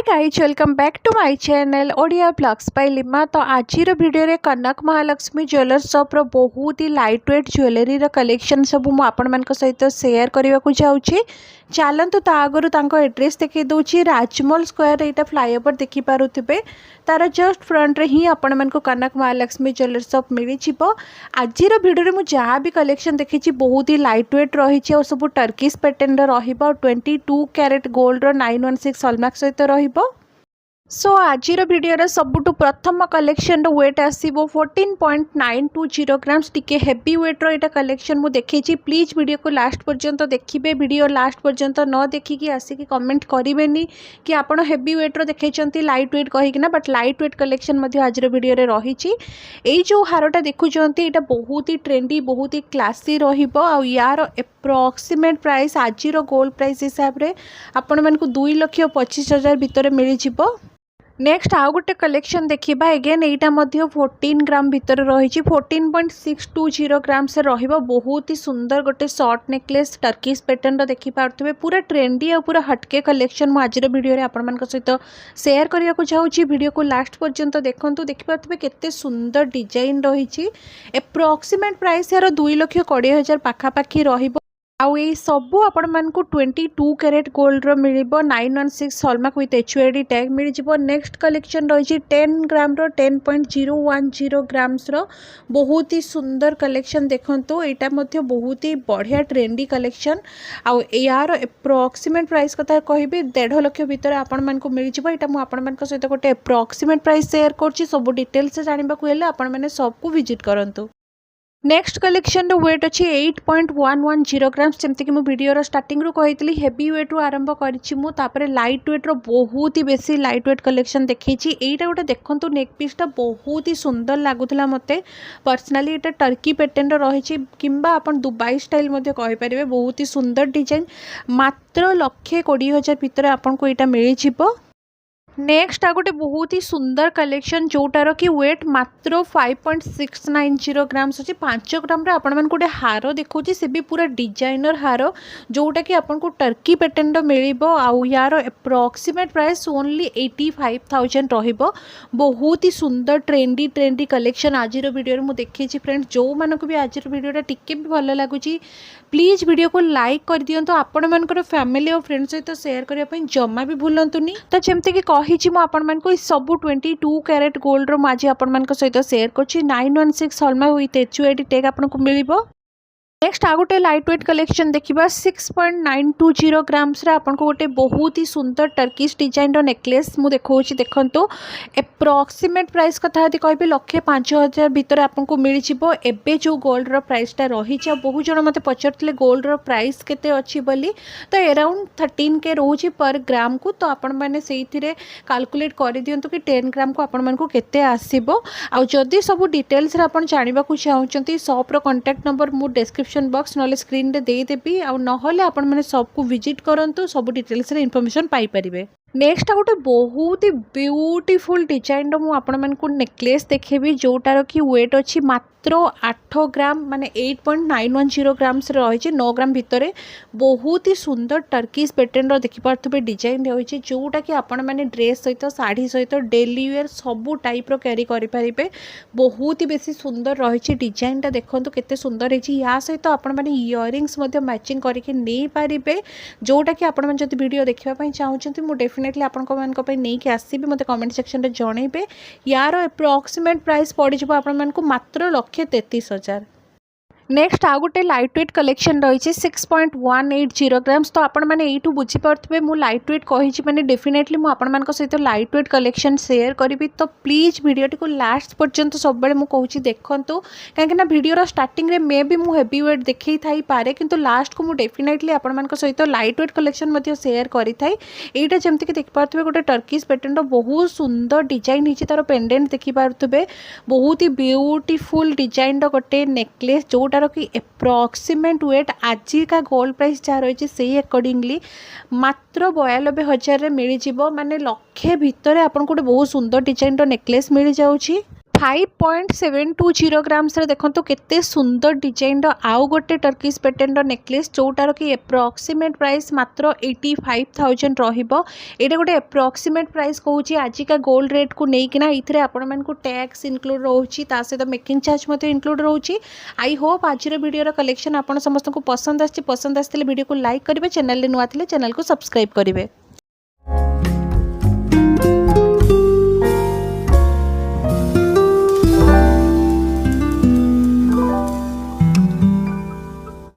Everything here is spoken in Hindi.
Guys welcome back to my channel Odia blogs by Lima. तो आज वीडियो रे कनक महालक्ष्मी ज्वेलर्स शॉप रो बहुत ही लाइट वेट ज्वेलरी रो कलेक्शन सब मु आपण मान सहित शेयर करने को जाऊँगी। चलतु ता आगु एड्रेस देखी दूसरी राजमहल स्क्वायर यहाँ फ्लाईओवर देखिपे तार जस्ट फ्रंट रे ही आपण मान कनक महालक्ष्मी ज्वेलर्स शॉप मिल जाव। आज वीडियो में जहाँ भी कलेक्शन देखी बहुत ही लाइट वेट रही सब टर्किश पैटर्न रहा 22 कैरेट गोल्ड 916 हॉलमार्क सहित रहिबो। सो आज वीडियो सबुठु प्रथम कलेक्शन वेट आसीबो 14.920 ग्राम्स टिके हेवी वेट रो एटा कलेक्शन मु देखैछि। प्लीज वीडियो को लास्ट पर्यंत देखिबे। वीडियो लास्ट पर्यंत न देखिकी आसिकी कमेंट करिवेनी कि आपण हेवी वेट रो देखैछंती लाइट वेट कहिकिना, बट लाइट वेट कलेक्शन मध्ये आज वीडियो रे रहिछि। एई जो हारटा देखुछंती एटा बहुत ही ट्रेंडी बहुत ही क्लासी रहिबो आ यार अप्रोक्सीमेट प्राइस आज गोल्ड प्राइस हिसाब रे आपण मानकु 2,25,000 भितर मिल जिवो। नेक्स्ट आउ गोटे कलेक्शन देखिबा एगेन एटा मध्य 14 ग्राम भितर रही 14.620 ग्राम्स रहिबो। बहुत ही सुंदर गोटे शॉर्ट नेकलेस टर्किश पैटर्न रो देखि पारथबे। पूरा ट्रेंडी और पूरा हटके कलेक्शन मु आज वीडियो रे आपण मान सहित शेयर करिया को चाहूची। वीडियो को लास्ट पर्यंत देखंतु देखि पारथबे केते सुंदर डिजाइन रही। एप्रोक्सीमेट प्राइस यार 2,20,000 पाखा पाखी रहिबो। आउ ये सबू आपण मानकु 22 कैरेट गोल्ड रो मिलिबो 916 हॉलमार्क विथ HUID टैग मिल जिवो। नेक्स्ट कलेक्शन रही 10 ग्राम रो 10.010 ग्राम्स रो बहुत ही सुंदर कलेक्शन देखंतु। एटा मध्ये बहुत ही बढ़िया ट्रेंडी कलेक्शन। आउ यार एप्रोक्सीमेट प्राइस कथा कहबी 1.5 लाख भितर आपण मानकु मिल जिवो। एटा मु आपण मान सहित गोटे एप्रोक्सीमेट प्राइस शेयर करछि। सब डिटेल्स जानिबा को हेले आपण माने सब को विजिट करंतु। नेक्स्ट कलेक्शन वेट अच्छी 8.110 ग्राम्स जमती कि वीडियो स्टार्टिंग रू कही हेवी वेट रू आरंभ कर लाइट वेट रो बहुत ही बेसी लाइट वेट कलेक्शन देखी। यहीटा गोटे देखो नेक पीसटा बहुत ही सुंदर लगुला मते पर्सनाली। यहाँ टर्की पैटर्न रही कि दुबई स्टाइल कहींपर बहुत ही सुंदर डिजाइन मात्र 1,20,000 भितर आपको यहाँ मिल जिवो। नेक्स्ट आ गोटे बहुत ही सुंदर कलेक्शन जोटार कि वेट मात्र 5.690 ग्राम्स अच्छे 5 ग्राम आपण मान गोटे हार देखो से भी पूरा डिजाइनर हार जोटा कि आपको टर्की पैटर्न मिल आउ यार एप्रोक्सीमेट प्राइस ओनली 85,000 रहिबो। बहुत ही सुंदर ट्रेंडी ट्रेंडी कलेक्शन आज वीडियो में देखी फ्रेंड्स। जो मानक भी आज वीडियो टिके भी भल लगुच प्लीज वीडियो को लाइक कर दियंतु। आपण मानकर फैमिली और फ्रेंड्स सहित शेयर करने जमा भी भूलंतुनी। तो जमती कि कही मुझे सब 22 कैरेट गोल्ड रो आज आपण सहित शेयर कर 916 हॉलमार्क विथ HUID टैग आपको मिल। नेक्स्ट आ गोटे लाइट वेट कलेक्शन देखा 6.920 ग्राम्स आपको गोटे बहुत ही सुंदर टर्किश डिजाइन नेकलेस मु देखा देखो। एप्रोक्सीमेट प्राइस कथा कह 1,05,000 भितर आपको मिल जिवो। एबे जो गोल्ड रो प्राइसटा रही बहुत जन मत पचारते गोल्ड रो प्राइस केते अच्छी बोली तो अराउंड 13K रोचे पर ग्राम को। तो आपण मैंने से कैलकुलेट कर दिंतु कि 10 ग्राम को आपण मानकु केते आसीबो। आ जदि सब डिटेल्स आपण जानिबा को चाहउचंती शॉप रो कांटेक्ट नंबर मु डिस्क्रिप्शन बॉक्स ना स्क्रीन रे देदेवी आ नहले आपण मैंने सबको विजिट करंतु सब डिटेल्स रे इन्फॉर्मेशन पाई परिबे। नेक्स्ट आ गोटे बहुत ही ब्यूटीफुल डिजाइन रो मु आपण मानकु नेकलेस देखेबी जोटार कि वेट अच्छी मात्र 8 ग्राम माने 8.910 ग्राम्स रही 9 ग्राम भितर बहुत ही सुंदर टर्किश पैटर्न रो देखि पारथबे डिजाइन रही जोटा कि आपण माने ड्रेस सहित साड़ी सहित डेली वेयर सबू टाइप रो कैरी करि परिबे। बहुत ही बेसी सुंदर रही डिजाइनटा देखंतु केते सुंदर है। या सहित आपण माने इयरिंग्स मध्ये मैचिंग करके नहीं पारिबे जोटा कि आपण माने जदि वीडियो देखिबा पई चाहउचंती मु डेफिनेटली आपण को मान को पई नहीं कि आसीबे मते कमेंट सेक्शन रे जणैबे। यार एप्रोक्सीमेट प्राइस पड़ी जबो आपण मान को मात्र 1,33,000। नेक्स्ट आ गोटे लाइट वेट कलेक्शन रही 6.180 ग्राम्स। तो आपण मैंने यू बुझीपे मु लाइट वेट कही मैंने डेफिनेटली मुझे सहित लाइट वेट कलेक्शन शेयर करी। तो प्लीज वीडियोटी को लास्ट पर्यंत सब मुझे कहूँ देखूँ कहीं वीडियो स्टार्टिंग रे मे भी मुझे हेवी वेट देखई थाई पारे किंतु लास्ट को मुझे डेफिनेटली आपण सहित लाइट वेट कलेक्शन शेयर करी थाई। एटा जमती कि देखिपे गोटे टर्किश पैटर्न बहुत सुंदर डिजाइन होती तार पेंडेंट देखिपे बहुत ही ब्यूटीफुल डिजाइन गोटे नेकलेस जोटा कि एप्रोक्सीमेट वेट आज का गोल्ड प्राइस जहाँ रही से अकॉर्डिंगली मात्र 92,000 मिल जाव। माने 1,00,000 भितर आपको गोटे बहुत सुंदर डिजाइन नेकलेस मिल जाऊँगी। 5.720 ग्राम्स देखो केते सुंदर डिजाइन आउ गोटे टर्किश पैटर्न नेकलेस जोटार कि एप्रोक्सीमेट प्राइस मात्र 85,000 रहिबो। एटा गोटे एप्रोक्सीमेट प्राइस कहूँ आजिका गोल्ड रेट को लेकिन ये आपण टैक्स इनक्लूड रोची ता सहित मेकिंग चार्ज इनक्लूड रोची। आई होप आज वीडियो कलेक्शन आपण समस्त को पसंद आसते वीडियो को लाइक करेंगे, चैनल नुआ चैनल को सब्सक्राइब करेंगे।